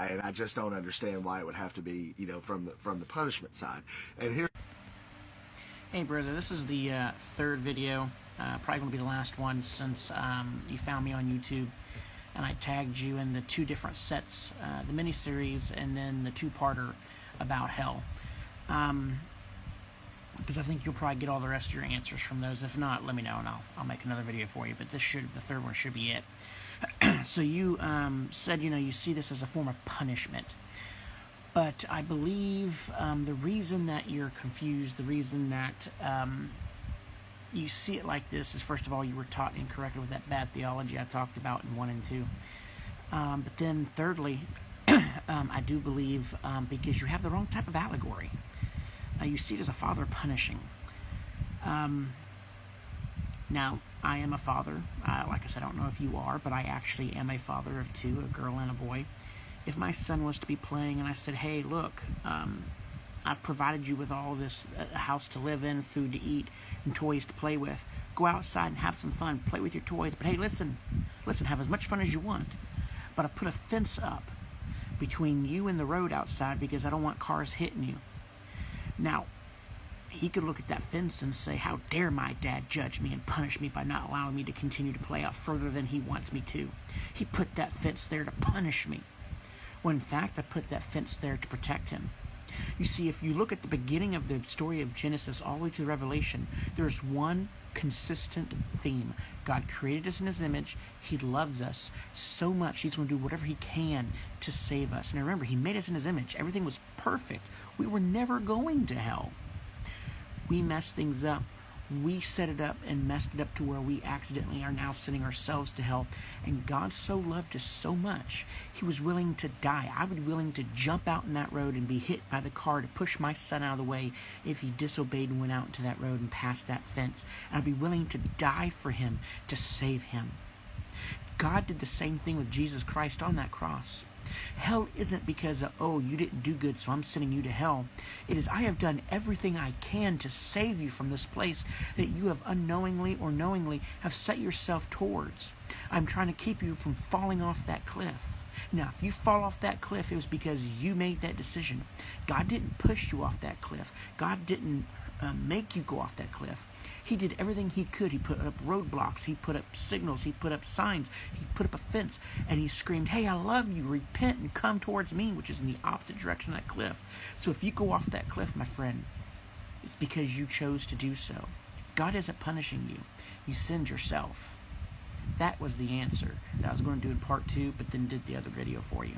and I just don't understand why it would have to be, from the punishment side. And here. Hey brother, this is the third video, probably going to be the last one since you found me on YouTube, and I tagged you in the two different sets, the mini-series and then the two-parter about hell. Because I think you'll probably get all the rest of your answers from those. If not, let me know and I'll make another video for you, but the third one should be it. So you said, you see this as a form of punishment. But I believe the reason that you're confused, the reason that you see it like this is, first of all, you were taught incorrectly with that bad theology I talked about in 1 and 2. But then thirdly, I do believe because you have the wrong type of allegory. You see it as a father punishing. Now, I am a father. Like I said, I don't know if you are, but I actually am a father of two, a girl and a boy. If my son was to be playing and I said, hey, look, I've provided you with all this, a house to live in, food to eat, and toys to play with. Go outside and have some fun. Play with your toys. But hey, listen, have as much fun as you want. But I put a fence up between you and the road outside because I don't want cars hitting you. Now, he could look at that fence and say, how dare my dad judge me and punish me by not allowing me to continue to play out further than he wants me to. He put that fence there to punish me. Well, in fact, I put that fence there to protect him. You see, if you look at the beginning of the story of Genesis all the way to Revelation, there's one consistent theme. God created us in His image. He loves us so much, He's going to do whatever He can to save us. And remember, He made us in His image. Everything was perfect. We were never going to hell. We messed things up. We set it up and messed it up to where we accidentally are now sending ourselves to hell. And God so loved us so much, He was willing to die. I would be willing to jump out in that road and be hit by the car to push my son out of the way if he disobeyed and went out into that road and passed that fence. And I'd be willing to die for him to save him. God did the same thing with Jesus Christ on that cross. Hell isn't because of, oh, you didn't do good, so I'm sending you to hell. It is, I have done everything I can to save you from this place that you have unknowingly or knowingly have set yourself towards. I'm trying to keep you from falling off that cliff. Now, if you fall off that cliff, it was because you made that decision. God didn't push you off that cliff. God didn't make you go off that cliff. He did everything He could. He put up roadblocks. He put up signals. He put up signs. He put up a fence. And He screamed, hey, I love you. Repent and come towards me, which is in the opposite direction of that cliff. So if you go off that cliff, my friend, it's because you chose to do so. God isn't punishing you. You sinned yourself. That was the answer that I was going to do in part 2, but then did the other video for you.